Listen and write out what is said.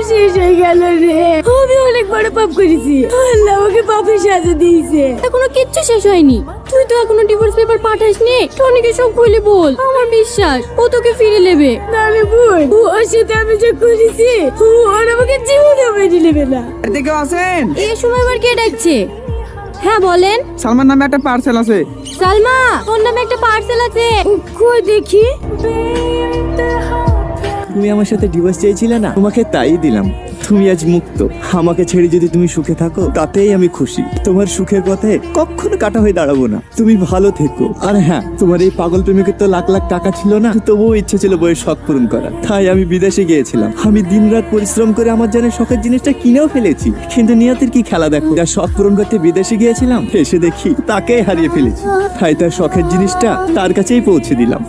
শেষ হয়ে গেল রে। আমি অনেক বড় পাপ করেছি, আল্লাহ আমাকে পাপের সাজা দিয়েছে। এখনো কিচ্ছু শেষ হয়নি। তুই তো এখনো ডিভোর্স পেপার পাঠাসনি। টনিকে সব খুলে বল, আমার বিশ্বাস ও তোকে ফিরে নেবে। না আমি ভুল, ওর সাথে আমি যা করেছি ওর আমাকে জীবনে মেনে নেবে না। এদিকে কেউ আছেন? এই সময় আবার কে ডাকছে? হ্যাঁ বলেন। সালমান নামে একটা পার্সেল আছে। সালমা, তোর নামে একটা পার্সেল আছে। কই দেখি। তুমি আমার সাথে ডিভোর্স চেয়েছিলে না, তোমাকে তাই দিলাম। তুমি আজ মুক্ত। আমাকে ছেড়ে যদি তুমি সুখে থাকো তাতেই আমি খুশি। তোমার সুখের পথে কখনো কাটা হয়ে দাঁড়াবো না। তুমি ভালো থেকো। আর হ্যাঁ, তোমার এই পাগল প্রেমিকের তো লাখ লাখ টাকা ছিল না, তবুও ইচ্ছে ছিল বইয়ের শখ পূরণ করা। তাই আমি বিদেশে গিয়েছিলাম। আমি দিনরাত পরিশ্রম করে আমার জন্য শখের জিনিসটা কিনেও ফেলেছি। কিন্তু নিয়তির কি খেলা দেখো, যা শখ পূরণ করতে বিদেশে গিয়েছিলাম, এসে দেখি তাকেই হারিয়ে ফেলেছি। তাই তার শখের জিনিসটা তার কাছেই পৌঁছে দিলাম।